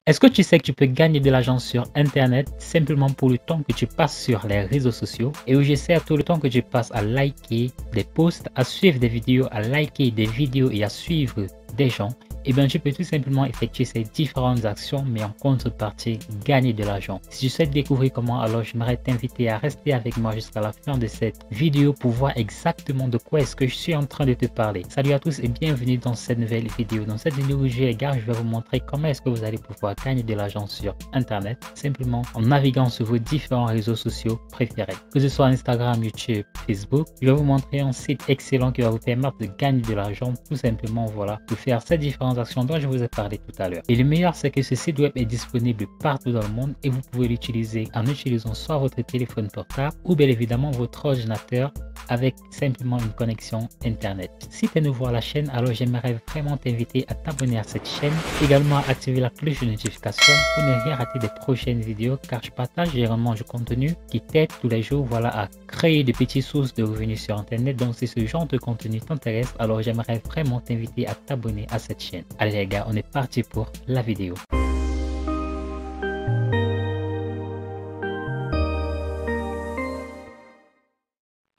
Est-ce que tu sais que tu peux gagner de l'argent sur Internet simplement pour le temps que tu passes sur les réseaux sociaux et où j'essaie tout le temps que tu passes à liker des posts, à suivre des vidéos, à liker des vidéos et à suivre des gens? Et bien, tu peux tout simplement effectuer ces différentes actions, mais en contrepartie, gagner de l'argent. Si tu souhaites découvrir comment, alors j'aimerais t'inviter à rester avec moi jusqu'à la fin de cette vidéo pour voir exactement de quoi est-ce que je suis en train de te parler. Salut à tous et bienvenue dans cette nouvelle vidéo. Dans cette vidéo, je vais vous montrer comment est-ce que vous allez pouvoir gagner de l'argent sur Internet, simplement en naviguant sur vos différents réseaux sociaux préférés. Que ce soit Instagram, YouTube, Facebook, je vais vous montrer un site excellent qui va vous permettre de gagner de l'argent, tout simplement, voilà, de faire ces différentes actions dont je vous ai parlé tout à l'heure. Et le meilleur, c'est que ce site web est disponible partout dans le monde et vous pouvez l'utiliser en utilisant soit votre téléphone portable ou bien évidemment votre ordinateur avec simplement une connexion Internet. Si tu es nouveau à la chaîne, alors j'aimerais vraiment t'inviter à t'abonner à cette chaîne, également à activer la cloche de notification pour ne rien rater des prochaines vidéos, car je partage généralement du contenu qui t'aide tous les jours, voilà, à créer des petites sources de revenus sur Internet. Donc si ce genre de contenu t'intéresse, alors j'aimerais vraiment t'inviter à t'abonner à cette chaîne. Allez les gars, on est parti pour la vidéo.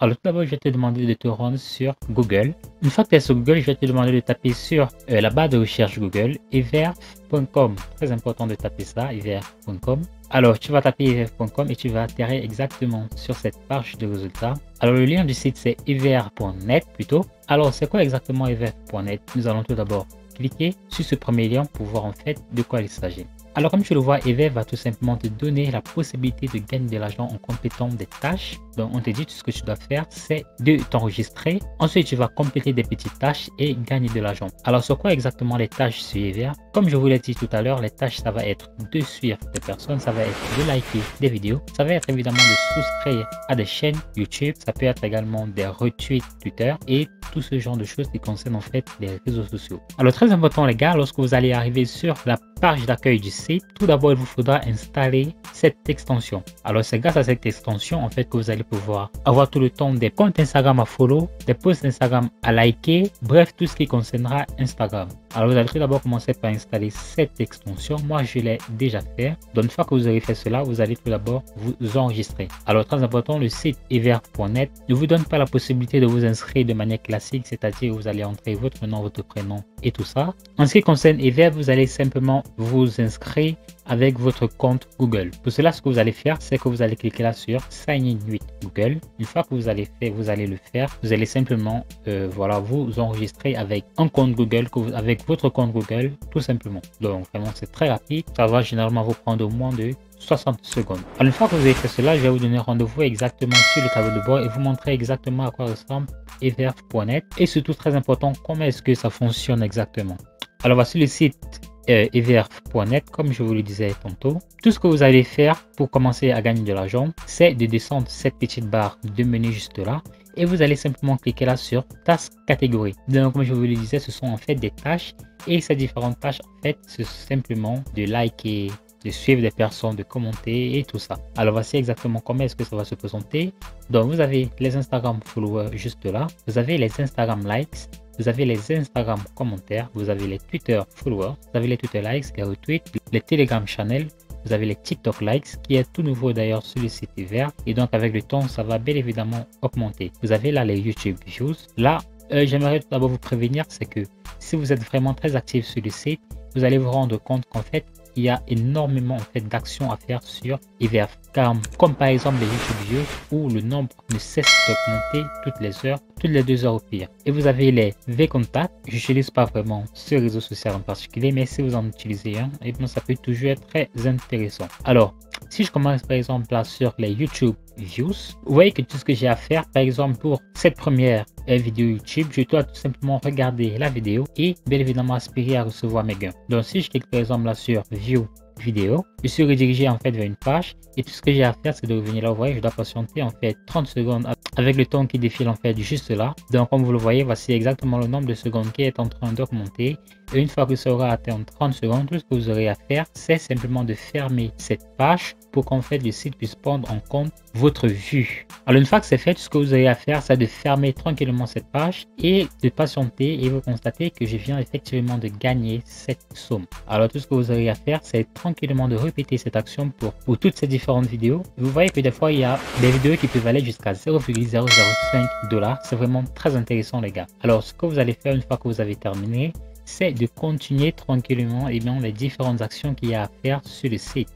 Alors tout d'abord, je vais te demander de te rendre sur Google. Une fois que tu es sur Google, je vais te demander de taper sur la barre de recherche Google, everf.com. Très important de taper ça, everf.com. Alors tu vas taper everf.com et tu vas atterrir exactement sur cette page de résultats. Alors le lien du site c'est everf.net plutôt. Alors c'est quoi exactement everf.net? Nous allons tout d'abord cliquer sur ce premier lien pour voir en fait de quoi il s'agit. Alors comme tu le vois, Everf va tout simplement te donner la possibilité de gagner de l'argent en complétant des tâches. Donc on te dit tout ce que tu dois faire, c'est de t'enregistrer. Ensuite tu vas compléter des petites tâches et gagner de l'argent. Alors sur quoi exactement les tâches sur Everf? Comme je vous l'ai dit tout à l'heure, les tâches ça va être de suivre des personnes, ça va être de liker des vidéos, ça va être évidemment de souscrire à des chaînes YouTube, ça peut être également des retweets Twitter et tout ce genre de choses qui concernent en fait les réseaux sociaux. Alors très important les gars, lorsque vous allez arriver sur la page d'accueil du site, tout d'abord il vous faudra installer cette extension. Alors c'est grâce à cette extension en fait que vous allez pouvoir avoir tout le temps des comptes Instagram à follow, des posts Instagram à liker, bref tout ce qui concernera Instagram. Alors vous allez tout d'abord commencer par installer cette extension. Moi je l'ai déjà fait. Donc une fois que vous aurez fait cela, vous allez tout d'abord vous enregistrer. Alors très important, le site everf.net ne vous donne pas la possibilité de vous inscrire de manière classique, c'est-à-dire vous allez entrer votre nom, votre prénom et tout ça. En ce qui concerne Everf, vous allez simplement vous inscrire avec votre compte Google. Pour cela, ce que vous allez faire, c'est que vous allez cliquer là sur Sign in with Google. Une fois que vous allez le faire, vous allez simplement voilà, vous enregistrer avec un compte Google, avec votre compte Google, tout simplement. Donc vraiment, c'est très rapide. Ça va généralement vous prendre au moins de 60 secondes. Alors, une fois que vous avez fait cela, je vais vous donner rendez-vous exactement sur le tableau de bord et vous montrer exactement à quoi ressemble everf.net et surtout très important, comment est-ce que ça fonctionne exactement. Alors voici le site everf.net, comme je vous le disais tantôt. Tout ce que vous allez faire pour commencer à gagner de l'argent, c'est de descendre cette petite barre de menu juste là et vous allez simplement cliquer là sur Task Catégorie. Donc comme je vous le disais, ce sont en fait des tâches et ces différentes tâches en fait c'est simplement de liker, de suivre des personnes, de commenter et tout ça. Alors voici exactement comment est-ce que ça va se présenter. Donc vous avez les Instagram followers juste là, vous avez les Instagram likes, vous avez les Instagram commentaires, vous avez les Twitter followers, vous avez les Twitter likes, les retweets, les Telegram channel, vous avez les TikTok likes qui est tout nouveau d'ailleurs sur le site Everf et donc avec le temps ça va bien évidemment augmenter. Vous avez là les YouTube views. Là j'aimerais tout d'abord vous prévenir, c'est que si vous êtes vraiment très actif sur le site, vous allez vous rendre compte qu'en fait il y a énormément en fait d'actions à faire sur Everf, car comme par exemple les YouTube views où le nombre ne cesse d'augmenter toutes les heures, toutes les 2 heures au pire. Et vous avez les V-Contact. Je n'utilise pas vraiment ce réseau social en particulier, mais si vous en utilisez un, et bien ça peut toujours être très intéressant. Alors si je commence par exemple là sur les YouTube views, vous voyez que tout ce que j'ai à faire, par exemple pour cette première vidéo YouTube, je dois tout simplement regarder la vidéo et bien évidemment aspirer à recevoir mes gains. Donc si je clique par exemple là sur View vidéo, je suis redirigé en fait vers une page et tout ce que j'ai à faire c'est de revenir là. Vous voyez, je dois patienter en fait 30 secondes avec le temps qui défile en fait juste là. Donc comme vous le voyez, voici exactement le nombre de secondes qui est en train d'augmenter Et une fois que ça aura atteint 30 secondes, tout ce que vous aurez à faire, c'est simplement de fermer cette page pour qu'en fait le site puisse prendre en compte votre vue. Alors une fois que c'est fait, tout ce que vous aurez à faire, c'est de fermer tranquillement cette page et de patienter, et vous constatez que je viens effectivement de gagner cette somme. Alors tout ce que vous aurez à faire, c'est tranquillement de répéter cette action pour toutes ces différentes vidéos. Vous voyez que des fois il y a des vidéos qui peuvent aller jusqu'à 0,005 $. C'est vraiment très intéressant les gars. Alors ce que vous allez faire une fois que vous avez terminé, c'est de continuer tranquillement les différentes actions qu'il y a à faire sur le site.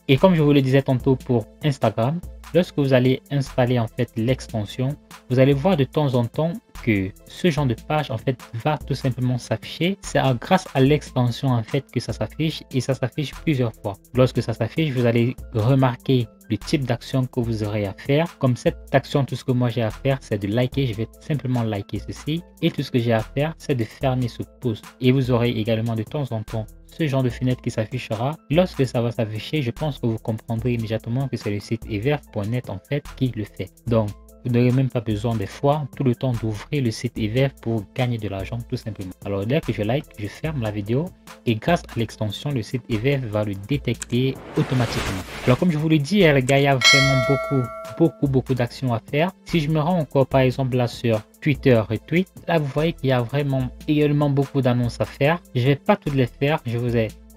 Et comme je vous le disais tantôt pour Instagram, lorsque vous allez installer en fait l'extension, vous allez voir de temps en temps que ce genre de page en fait va tout simplement s'afficher. C'est grâce à l'extension en fait que ça s'affiche, et ça s'affiche plusieurs fois. Lorsque ça s'affiche, vous allez remarquer le type d'action que vous aurez à faire. Comme cette action, tout ce que moi j'ai à faire, c'est de liker. Je vais simplement liker ceci, et tout ce que j'ai à faire, c'est de fermer ce post. Et vous aurez également de temps en temps ce genre de fenêtre qui s'affichera. Lorsque ça va s'afficher, je pense que vous comprendrez immédiatement que c'est le site everf.net en fait qui le fait. Donc vous n'aurez même pas besoin des fois tout le temps d'ouvrir le site everf pour gagner de l'argent tout simplement. Alors dès que je like, je ferme la vidéo, et grâce à l'extension, le site everf va le détecter automatiquement. Alors comme je vous l'ai dit, les gars, il y a vraiment beaucoup d'actions à faire. Si je me rends encore par exemple là sur Twitter Retweet, là vous voyez qu'il y a vraiment également beaucoup d'annonces à faire. Je vais pas toutes les faire,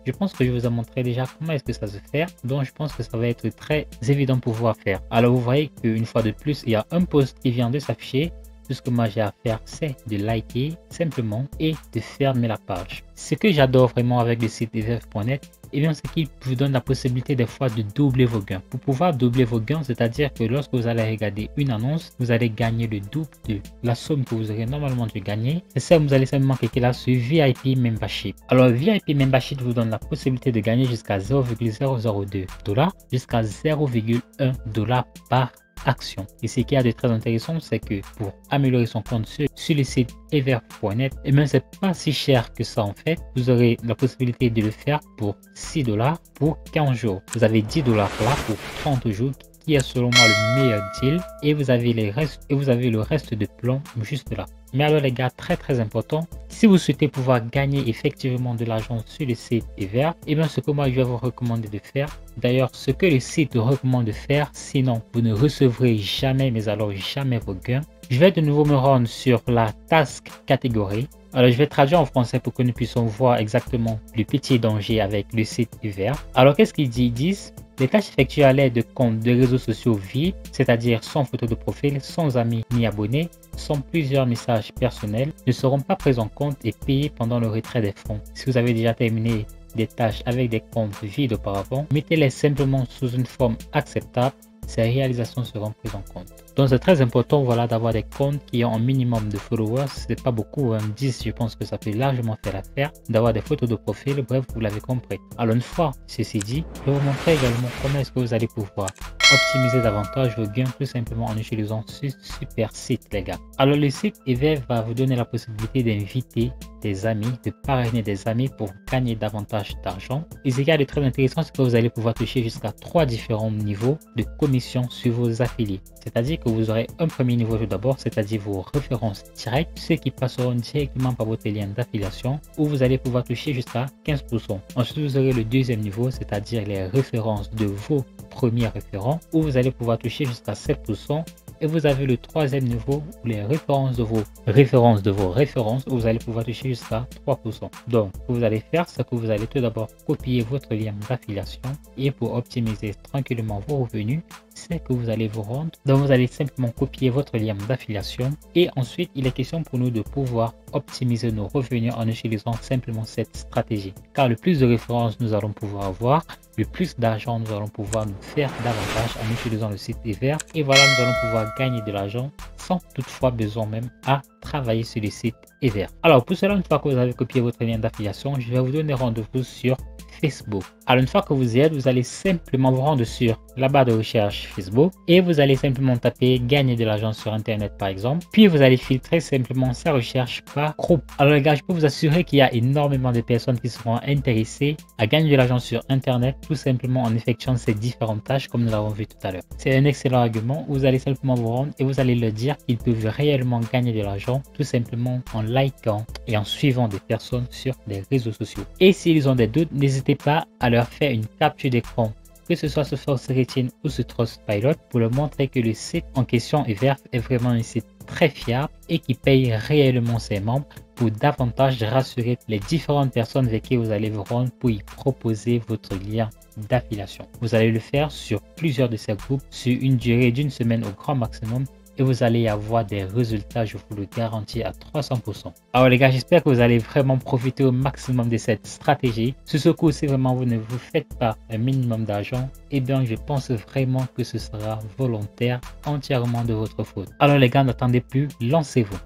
je pense que je vous ai montré déjà comment est-ce que ça se fait, donc je pense que ça va être très évident pour pouvoir faire. Alors vous voyez qu'une fois de plus, il y a un post qui vient de s'afficher. Tout ce que moi j'ai à faire, c'est de liker simplement et de fermer la page. Ce que j'adore vraiment avec le site everf.net, c'est qu'il vous donne la possibilité des fois de doubler vos gains. Pour pouvoir doubler vos gains, c'est-à-dire que lorsque vous allez regarder une annonce, vous allez gagner le double de la somme que vous aurez normalement dû gagner. C'est ça, vous allez simplement cliquer là sur VIP Membership. Alors VIP Membership vous donne la possibilité de gagner jusqu'à 0,002 $, jusqu'à 0,1 $ par action. Et ce qui est de très intéressant, c'est que pour améliorer son compte sur le site everf.net, c'est pas si cher que ça en fait. Vous aurez la possibilité de le faire pour 6 $ pour 15 jours. Vous avez 10 $ là pour 30 jours, qui est selon moi le meilleur deal, et vous avez le reste de plans juste là. Mais alors les gars, très important, si vous souhaitez pouvoir gagner effectivement de l'argent sur le site everf, ce que moi je vais vous recommander de faire, d'ailleurs ce que le site recommande de faire, sinon vous ne recevrez jamais, mais alors jamais vos gains. Je vais de nouveau me rendre sur la task catégorie. Alors je vais traduire en français pour que nous puissions voir exactement le petit danger avec le site everf. Alors qu'est-ce qu'ils disent? Ils disent: les tâches effectuées à l'aide de comptes de réseaux sociaux vides, c'est-à-dire sans photo de profil, sans amis ni abonnés, sans plusieurs messages personnels, ne seront pas prises en compte et payées pendant le retrait des fonds. Si vous avez déjà terminé des tâches avec des comptes vides auparavant, mettez-les simplement sous une forme acceptable. Ces réalisations seront prises en compte. Donc c'est très important d'avoir des comptes qui ont un minimum de followers. C'est pas beaucoup, 10, je pense que ça peut largement faire l'affaire. D'avoir des photos de profil, bref, vous l'avez compris. Alors une fois ceci dit, je vais vous montrer également comment est-ce que vous allez pouvoir optimiser davantage vos gains tout simplement en utilisant ce super site les gars. Alors le site everf va vous donner la possibilité d'inviter des amis, de parrainer des amis pour gagner davantage d'argent. Et ce qui est de très intéressant, c'est que vous allez pouvoir toucher jusqu'à 3 différents niveaux de commission sur vos affiliés. C'est-à-dire que vous aurez un premier niveau tout d'abord, c'est-à-dire vos références directes, ceux qui passeront directement par votre lien d'affiliation, où vous allez pouvoir toucher jusqu'à 15%. Ensuite, vous aurez le deuxième niveau, c'est-à-dire les références de vos premiers référents, où vous allez pouvoir toucher jusqu'à 7%. Et vous avez le troisième niveau, où les références de vos références, où vous allez pouvoir toucher jusqu'à 3%. Donc, ce que vous allez faire, c'est que vous allez tout d'abord copier votre lien d'affiliation, et pour optimiser tranquillement vos revenus, c'est que vous allez vous rendre. Donc, vous allez simplement copier votre lien d'affiliation, et ensuite, il est question pour nous de pouvoir optimiser nos revenus en utilisant simplement cette stratégie. Car le plus de références nous allons pouvoir avoir, le plus d'argent nous allons pouvoir nous faire davantage en utilisant le site everf, et voilà, nous allons pouvoir gagner de l'argent sans toutefois besoin même à travailler sur le site everf. Alors pour cela, une fois que vous avez copié votre lien d'affiliation, je vais vous donner rendez-vous sur Facebook. Alors une fois que vous y êtes, vous allez simplement vous rendre sur la barre de recherche Facebook et vous allez simplement taper gagner de l'argent sur internet par exemple, puis vous allez filtrer simplement sa recherche par groupe. Alors les gars, je peux vous assurer qu'il y a énormément de personnes qui seront intéressées à gagner de l'argent sur internet tout simplement en effectuant ces différentes tâches comme nous l'avons vu tout à l'heure. C'est un excellent argument. Vous allez simplement vous rendre et vous allez leur dire qu'ils peuvent réellement gagner de l'argent tout simplement en likant et en suivant des personnes sur les réseaux sociaux. Et s'ils ont des doutes, n'hésitez pas à leur faire une capture d'écran, que ce soit sur Forceretin ou sur Trustpilot, pour leur montrer que le site en question est vraiment un site très fiable et qui paye réellement ses membres, pour davantage rassurer les différentes personnes avec qui vous allez vous rendre pour y proposer votre lien d'affiliation. Vous allez le faire sur plusieurs de ces groupes sur une durée d'une semaine au grand maximum et vous allez avoir des résultats, je vous le garantis, à 300%. Alors les gars, j'espère que vous allez vraiment profiter au maximum de cette stratégie. Sur ce coup, si vraiment vous ne vous faites pas un minimum d'argent, et bien je pense vraiment que ce sera volontaire, entièrement de votre faute. Alors les gars, n'attendez plus, lancez-vous.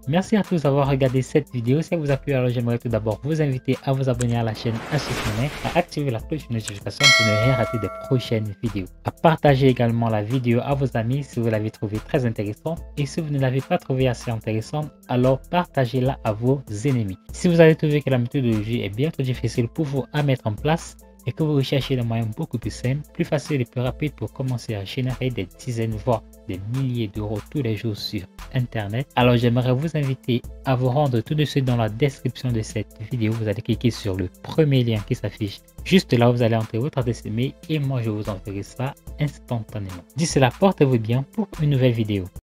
Merci à tous d'avoir regardé cette vidéo. Si elle vous a plu, alors j'aimerais tout d'abord vous inviter à vous abonner à la chaîne ainsi que à activer la cloche de notification pour ne rien rater des prochaines vidéos. À partager également la vidéo à vos amis si vous l'avez trouvé très intéressante. Et si vous ne l'avez pas trouvé assez intéressante, alors partagez-la à vos ennemis. Si vous avez trouvé que la méthodologie est bien trop difficile pour vous à mettre en place, et que vous recherchez des moyens beaucoup plus simples, plus faciles et plus rapides pour commencer à générer des dizaines, voire des milliers d'euros tous les jours sur Internet, alors j'aimerais vous inviter à vous rendre tout de suite dans la description de cette vidéo. Vous allez cliquer sur le premier lien qui s'affiche juste là. Vous allez entrer votre adresse email et moi je vous enverrai ça instantanément. D'ici là, portez-vous bien pour une nouvelle vidéo.